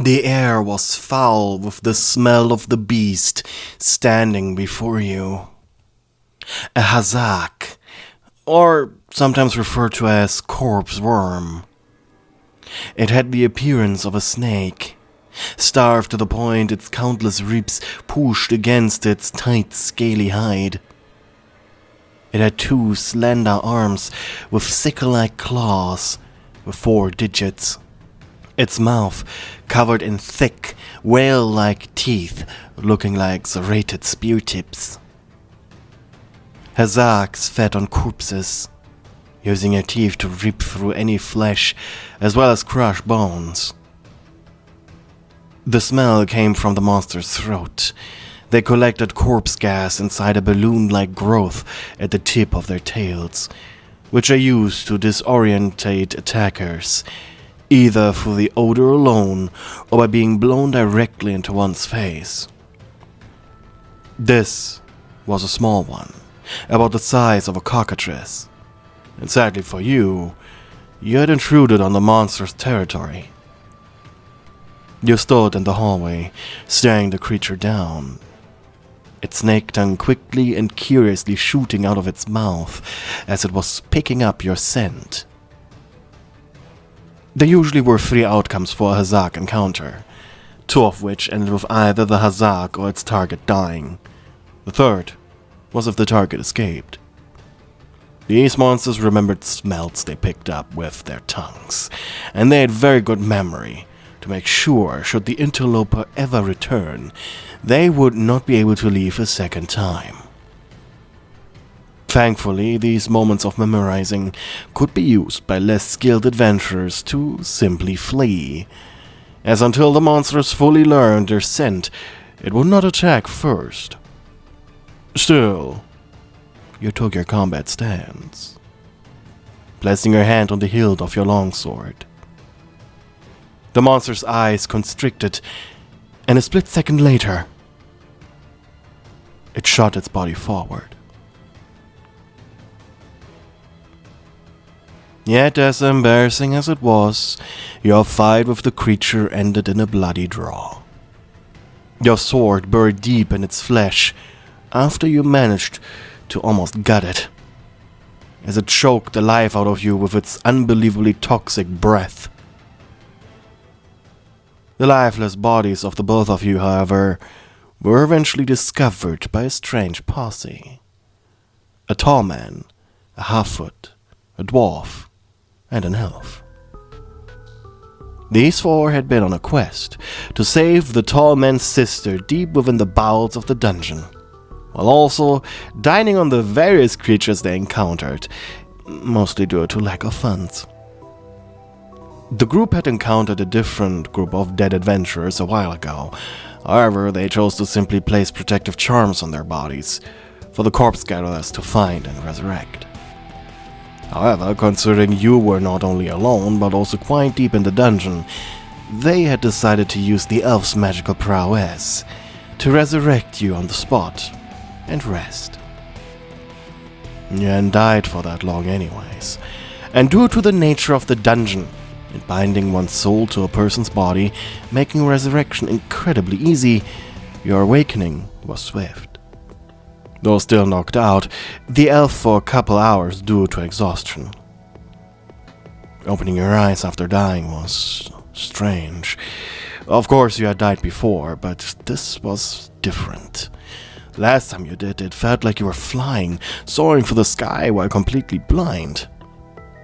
The air was foul with the smell of the beast standing before you. A hazak, or sometimes referred to as corpse worm. It had the appearance of a snake, starved to the point its countless ribs pushed against its tight, scaly hide. It had 2 slender arms with sickle-like claws with 4 digits. Its mouth covered in thick, whale-like teeth looking like serrated spear tips. Hazaks fed on corpses, using their teeth to rip through any flesh as well as crush bones. The smell came from the monster's throat. They collected corpse gas inside a balloon-like growth at the tip of their tails, which are used to disorientate attackers, either through the odor alone or by being blown directly into one's face. This was a small one, about the size of a cockatrice, and sadly for you, you had intruded on the monster's territory. You stood in the hallway, staring the creature down, its snake tongue quickly and curiously shooting out of its mouth as it was picking up your scent. There usually were 3 outcomes for a hazak encounter, 2 of which ended with either the hazak or its target dying. The third was if the target escaped. These monsters remembered smells they picked up with their tongues, and they had very good memory to make sure, should the interloper ever return, they would not be able to leave a second time. Thankfully, these moments of memorizing could be used by less skilled adventurers to simply flee, as until the monsters fully learned their scent, it would not attack first. Still, you took your combat stance, placing your hand on the hilt of your longsword. The monster's eyes constricted, and a split second later, it shot its body forward. Yet, as embarrassing as it was, your fight with the creature ended in a bloody draw. Your sword buried deep in its flesh after you managed to almost gut it, as it choked the life out of you with its unbelievably toxic breath. The lifeless bodies of the both of you, however, were eventually discovered by a strange posse. A tall man, a half-foot, a dwarf, and an elf. These 4 had been on a quest to save the tall man's sister deep within the bowels of the dungeon, while also dining on the various creatures they encountered, mostly due to lack of funds. The group had encountered a different group of dead adventurers a while ago. However, they chose to simply place protective charms on their bodies for the corpse gatherers to find and resurrect. However, considering you were not only alone but also quite deep in the dungeon, they had decided to use the elf's magical prowess to resurrect you on the spot and rest. You hadn't died for that long anyways, and due to the nature of the dungeon, in binding one's soul to a person's body, making resurrection incredibly easy, your awakening was swift. Though still knocked out, the elf for a couple hours due to exhaustion. Opening your eyes after dying was strange. Of course you had died before, but this was different. Last time you did, it felt like you were flying, soaring through the sky while completely blind.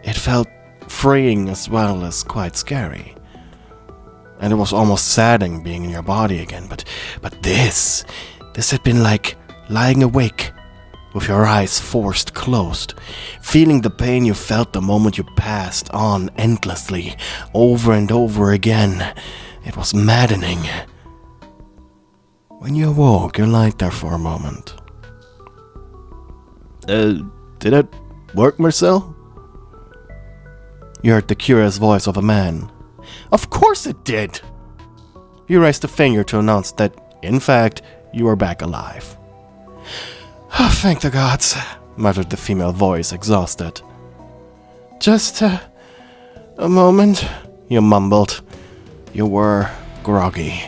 It felt freeing as well as quite scary. And it was almost saddening being in your body again, but this had been like lying awake with your eyes forced closed, feeling the pain you felt the moment you passed on endlessly, over and over again. It was maddening. When you awoke, you lied there for a moment. Did it work, Marcel? You heard the curious voice of a man. Of course it did! You raised a finger to announce that, in fact, you were back alive. Oh, thank the gods, muttered the female voice, exhausted. Just a moment, you mumbled. You were groggy.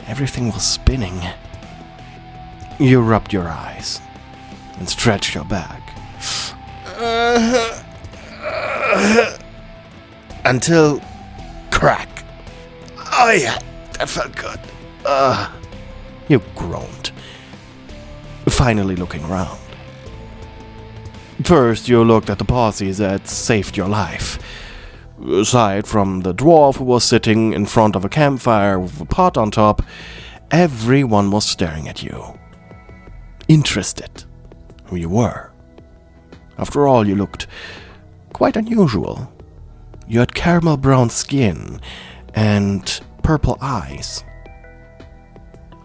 Everything was spinning. You rubbed your eyes and stretched your back. Until crack. Oh yeah, that felt good. You groaned, finally looking around. First, you looked at the posse that saved your life. Aside from the dwarf who was sitting in front of a campfire with a pot on top, everyone was staring at you. Interested who you were. After all, you looked quite unusual. You had caramel brown skin and purple eyes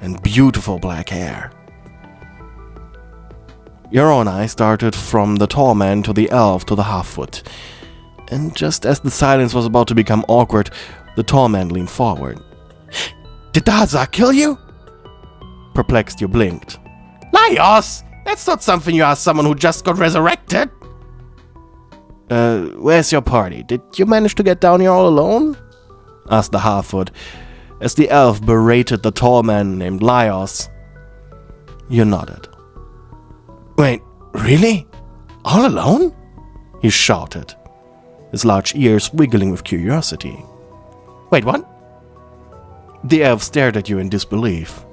and beautiful black hair. Your own eye started from the tall man to the elf to the half-foot, and just as the silence was about to become awkward, the tall man leaned forward. "Did the hazak kill you?" Perplexed, you blinked. "Laios! That's not something you ask someone who just got resurrected." Where's your party? Did you manage to get down here all alone?" asked the half-foot, as the elf berated the tall man named Laios. You nodded. "Wait, really? All alone?" he shouted, his large ears wiggling with curiosity. "Wait, what?" The elf stared at you in disbelief.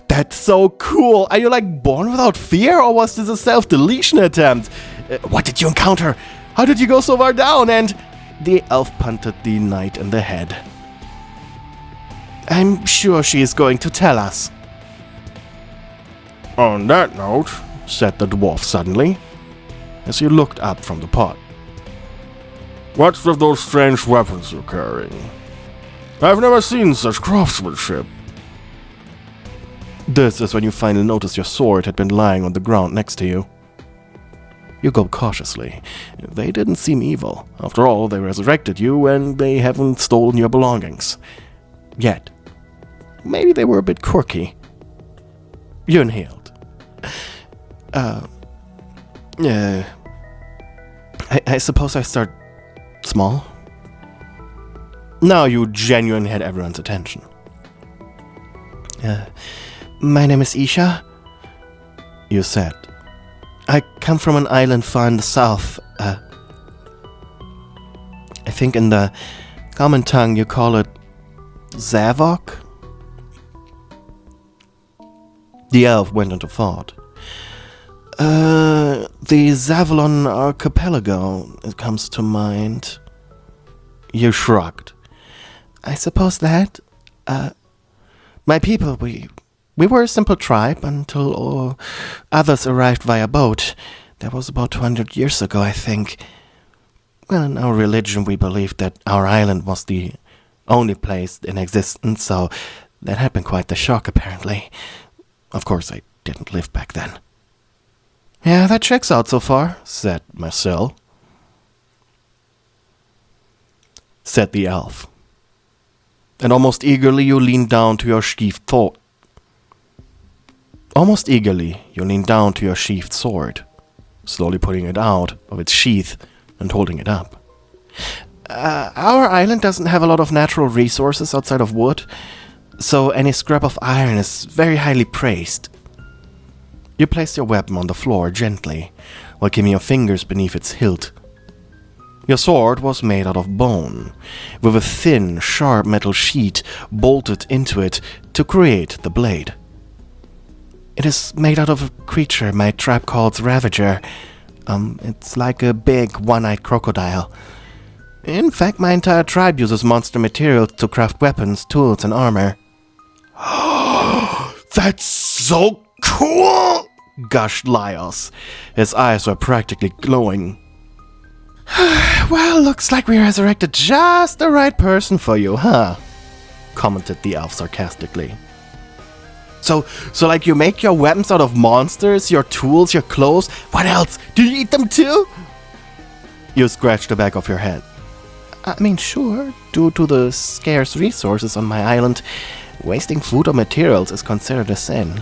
"That's so cool! Are you like born without fear, or was this a self-deletion attempt? What did you encounter? How did you go so far down? And..." The elf punted the knight in the head. "I'm sure she is going to tell us." "On that note," said the dwarf suddenly, as he looked up from the pot, "what's with those strange weapons you're carrying? I've never seen such craftsmanship." This is when you finally noticed your sword had been lying on the ground next to you. You go cautiously. They didn't seem evil. After all, they resurrected you and they haven't stolen your belongings. Yet. Maybe they were a bit quirky. You inhaled. I suppose I start small? Now you genuinely had everyone's attention. My name is Isha, you said. I come from an island far in the south. I think in the common tongue you call it Zavok? The elf went into thought. The Zavalon archipelago, it comes to mind. You shrugged. I suppose that. My people, we were a simple tribe until others arrived via boat. That was about 200 years ago, I think. Well, in our religion, we believed that our island was the only place in existence, so that had been quite the shock, apparently. Of course, I didn't live back then. Yeah, that checks out so far, said Marcel. Said the elf. And almost eagerly you leaned down to your sheathed sword. Almost eagerly you leaned down to your sheathed sword, slowly pulling it out of its sheath and holding it up. Our island doesn't have a lot of natural resources outside of wood, so any scrap of iron is very highly praised. You placed your weapon on the floor gently, while keeping your fingers beneath its hilt. Your sword was made out of bone, with a thin, sharp metal sheet bolted into it to create the blade. It is made out of a creature my tribe calls Ravager. It's like a big, one-eyed crocodile. In fact, my entire tribe uses monster materials to craft weapons, tools, and armor. That's so cool! Gushed Laios. His eyes were practically glowing. Well, looks like we resurrected just the right person for you, huh? Commented the elf sarcastically. So like you make your weapons out of monsters, your tools, your clothes. What else? Do you eat them too? You scratched the back of your head. I mean, sure. Due to the scarce resources on my island, wasting food or materials is considered a sin.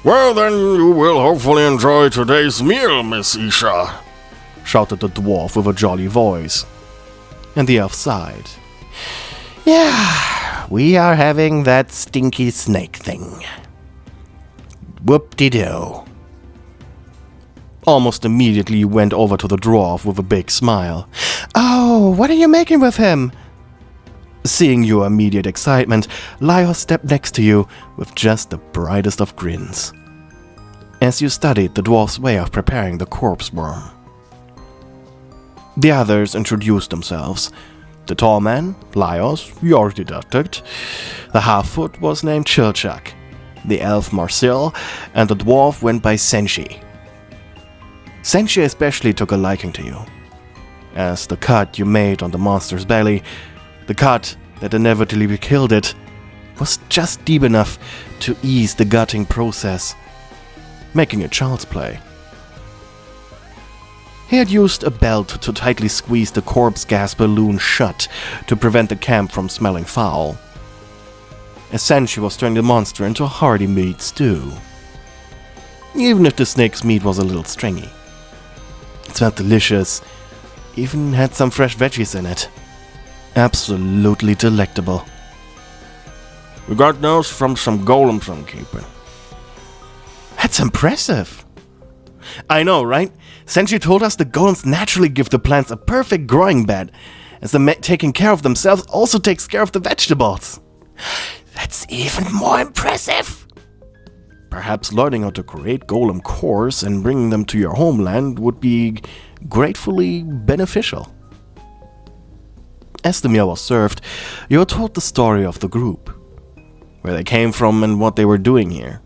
Well, then you will hopefully enjoy today's meal, Miss Isha, shouted the dwarf with a jolly voice. And the elf sighed. Yeah, we are having that stinky snake thing. Whoop-de-doo. Almost immediately you went over to the dwarf with a big smile. Oh, what are you making with him? Seeing your immediate excitement, Laios stepped next to you with just the brightest of grins, as you studied the dwarf's way of preparing the corpse worm. The others introduced themselves. The tall man, Laios, you already deducted. The half-foot was named Chilchak. The elf Marcel, and the dwarf went by Senshi. Senshi especially took a liking to you, as the cut you made on the monster's belly, the cut that inevitably killed it, was just deep enough to ease the gutting process, making it child's play. He had used a belt to tightly squeeze the corpse gas balloon shut to prevent the camp from smelling foul. Senshi was turning the monster into a hearty meat stew, even if the snake's meat was a little stringy. It smelled delicious, even had some fresh veggies in it. Absolutely delectable. We got those from some golems I'm keeping. That's impressive. I know, right? Senshi told us the golems naturally give the plants a perfect growing bed, as the taking care of themselves also takes care of the vegetables. That's even more impressive. Perhaps learning how to create golem cores and bringing them to your homeland would be gratefully beneficial. As the meal was served, you were told the story of the group, where they came from and what they were doing here.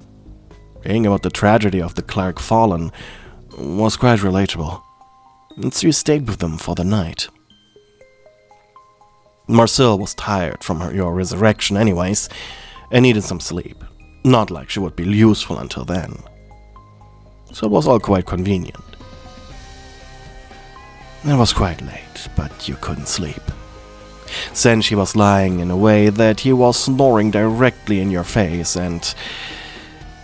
Hearing about the tragedy of the cleric fallen was quite relatable, and so you stayed with them for the night. Marcel was tired from your resurrection anyways, and needed some sleep. Not like she would be useful until then. So it was all quite convenient. It was quite late, but you couldn't sleep. Senshi was lying in a way that he was snoring directly in your face, and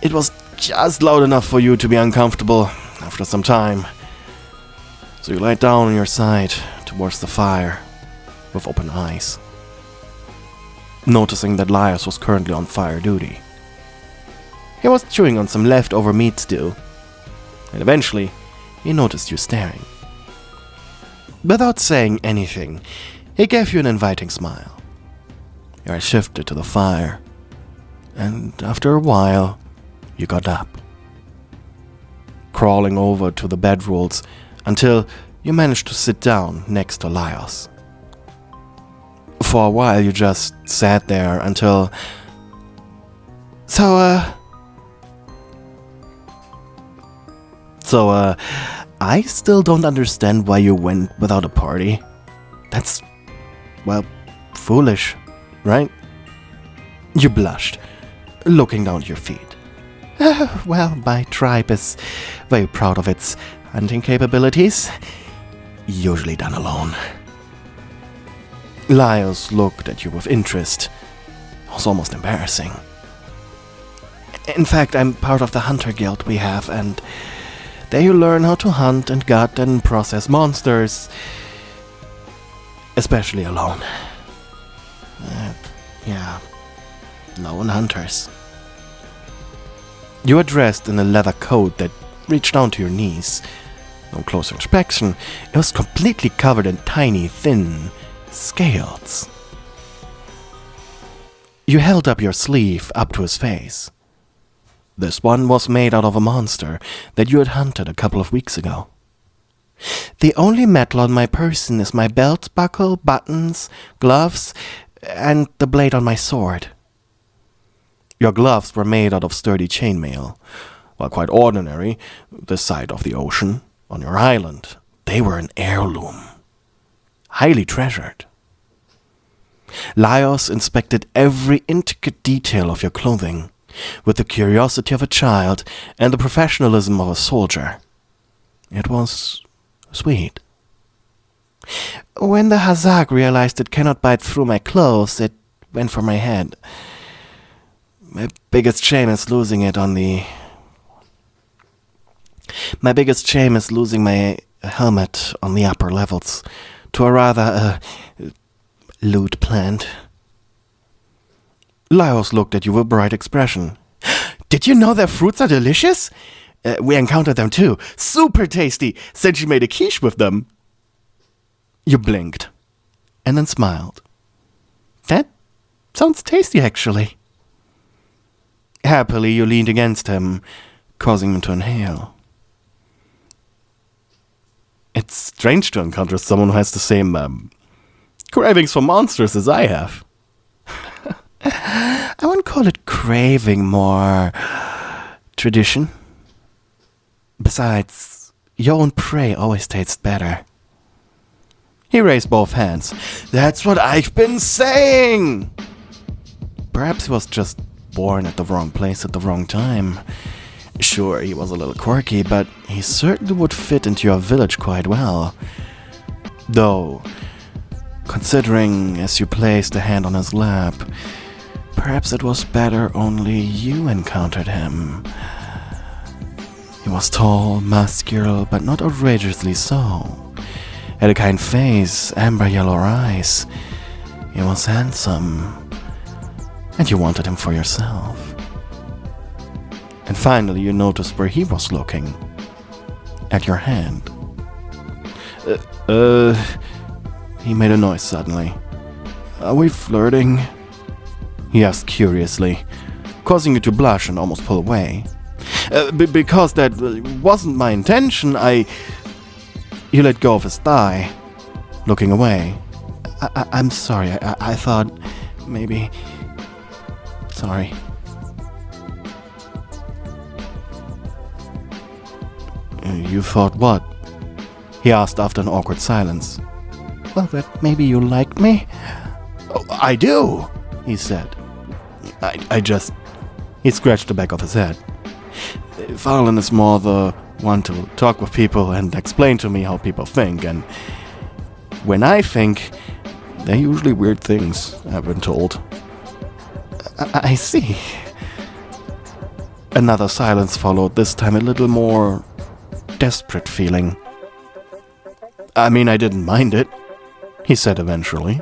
it was just loud enough for you to be uncomfortable after some time. So you laid down on your side towards the fire with open eyes, noticing that Laios was currently on fire duty. He was chewing on some leftover meat stew, and eventually he noticed you staring. Without saying anything, he gave you an inviting smile. Your eyes shifted to the fire, and after a while, you got up, crawling over to the bedrolls until you managed to sit down next to Laios. For a while, you just sat there until... I still don't understand why you went without a party. That's, well, foolish, right? You blushed, looking down at your feet. Well, my tribe is very proud of its hunting capabilities, usually done alone. Laios looked at you with interest. It was almost embarrassing. In fact, I'm part of the hunter guild we have, and there you learn how to hunt and gut and process monsters, especially alone. Lone hunters. You were dressed in a leather coat that reached down to your knees. On closer inspection, it was completely covered in tiny, thin scales. You held up your sleeve up to his face. This one was made out of a monster that you had hunted a couple of weeks ago. The only metal on my person is my belt buckle, buttons, gloves, and the blade on my sword. Your gloves were made out of sturdy chainmail. While quite ordinary, this side of the ocean, on your island, they were an heirloom, highly treasured. Laios inspected every intricate detail of your clothing, with the curiosity of a child and the professionalism of a soldier. It was sweet. When the hazak realized it cannot bite through my clothes, it went for my head. My biggest shame is losing my helmet on the upper levels to a rather lewd plant Laios looked at you with a bright expression. Did you know their fruits are delicious? We encountered them too. Super tasty. Said she made a quiche with them. You blinked, and then smiled. That sounds tasty, actually. Happily, you leaned against him, causing him to inhale. It's strange to encounter someone who has the same cravings for monsters as I have. I wouldn't call it craving, more tradition. Besides, your own prey always tastes better. He raised both hands. That's what I've been saying! Perhaps he was just born at the wrong place at the wrong time. Sure, he was a little quirky, but he certainly would fit into your village quite well. Though, considering as you placed a hand on his lap, perhaps it was better only you encountered him. He was tall, muscular, but not outrageously so. Had a kind face, amber yellow eyes. He was handsome, and you wanted him for yourself. And finally you noticed where he was looking. At your hand. He made a noise suddenly. Are we flirting? He asked curiously, causing you to blush and almost pull away. Because that wasn't my intention, You let go of his thigh, looking away. I'm sorry, I thought maybe... Sorry. You thought what? He asked after an awkward silence. Well, that maybe you liked me? Oh, I do, he said. I just... He scratched the back of his head. Farland is more the one to talk with people and explain to me how people think, and when I think, they're usually weird things, I've been told. I see. Another silence followed, this time a little more desperate feeling. I mean, I didn't mind it, he said eventually.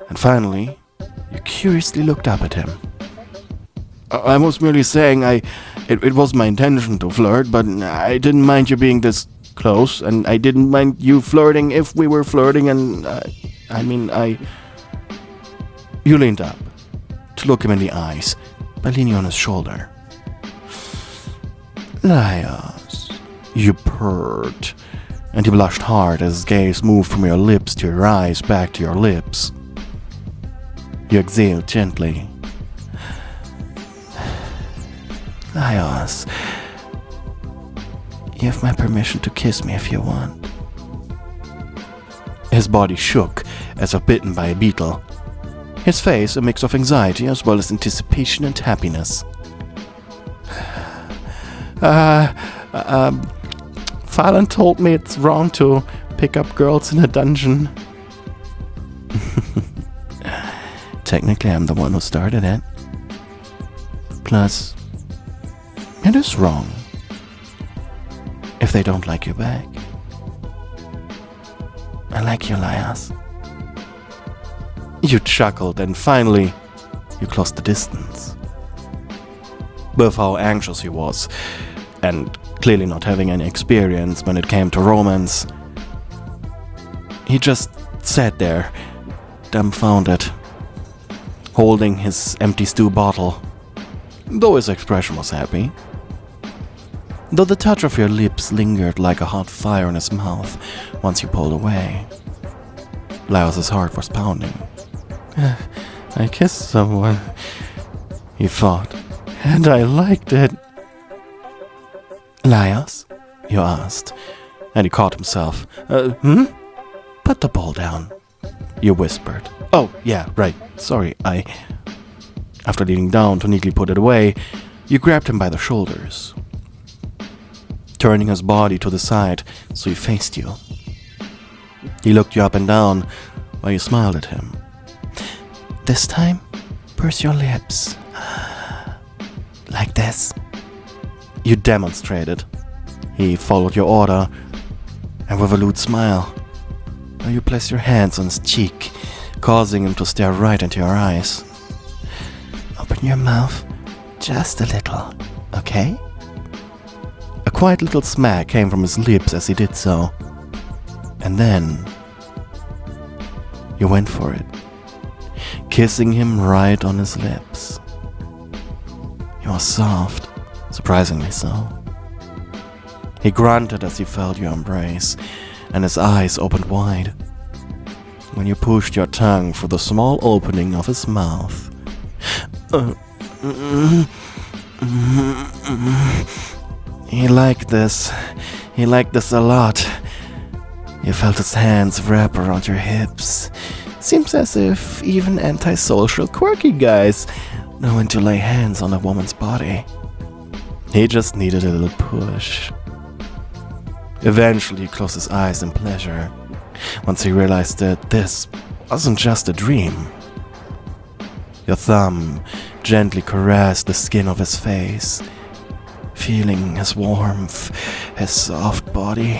And finally, you curiously looked up at him. I was merely saying it was my intention to flirt, but I didn't mind you being this close, and I didn't mind you flirting if we were flirting, and You leaned up to look him in the eyes by leaning on his shoulder. Laios, you purred, and he blushed hard as his gaze moved from your lips to your eyes back to your lips. You exhaled gently. Laios, you have my permission to kiss me if you want. His body shook as if bitten by a beetle. His face a mix of anxiety as well as anticipation and happiness. Farland told me it's wrong to pick up girls in a dungeon. Technically, I'm the one who started it. Plus, it is wrong if they don't like you back. I like you, Laios. You chuckled, and finally, you closed the distance. With how anxious he was, and clearly not having any experience when it came to romance, he just sat there, dumbfounded, holding his empty stew bottle, though his expression was happy. Though the touch of your lips lingered like a hot fire in his mouth once you pulled away. Laios' heart was pounding. I kissed someone, he thought, and I liked it. Laios? You asked, and he caught himself. Put the bowl down, you whispered. Oh, yeah, right, sorry, After leaning down to neatly put it away, you grabbed him by the shoulders, turning his body to the side so he faced you. He looked you up and down while you smiled at him. This time, purse your lips. Like this. You demonstrated. He followed your order, and with a lewd smile, you placed your hands on his cheek, causing him to stare right into your eyes. Open your mouth just a little, okay? A quiet little smack came from his lips as he did so. And then you went for it, kissing him right on his lips. You were soft, surprisingly so. He grunted as he felt your embrace, and his eyes opened wide when you pushed your tongue through the small opening of his mouth. He liked this. He liked this a lot. You felt his hands wrap around your hips. Seems as if even antisocial, quirky guys know when to lay hands on a woman's body. He just needed a little push. Eventually, he closed his eyes in pleasure once he realized that this wasn't just a dream. Your thumb gently caressed the skin of his face, feeling his warmth, his soft body.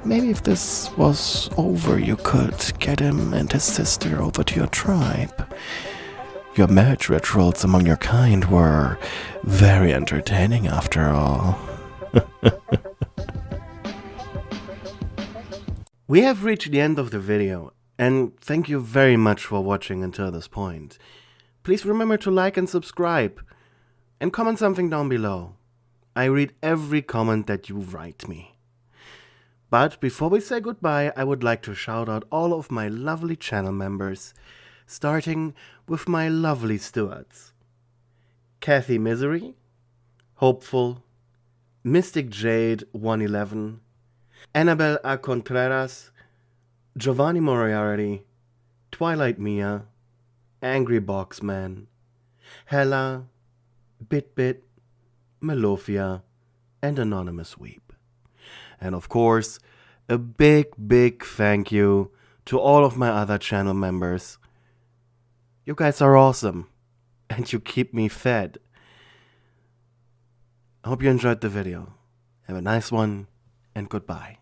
Maybe if this was over, you could get him and his sister over to your tribe. Your marriage rituals among your kind were very entertaining after all. We have reached the end of the video, and thank you very much for watching until this point. Please remember to like and subscribe, and comment something down below. I read every comment that you write me. But before we say goodbye, I would like to shout out all of my lovely channel members, starting with my lovely stewards. Kathy Misery, Hopeful, Mystic Jade 111, Annabelle A. Contreras, Giovanni Moriarty, Twilight Mia, Angry Boxman, Hella, BitBit, Melofia, and Anonymous Weep. And of course, a big thank you to all of my other channel members. You guys are awesome, and you keep me fed. I hope you enjoyed the video. Have a nice one, and goodbye.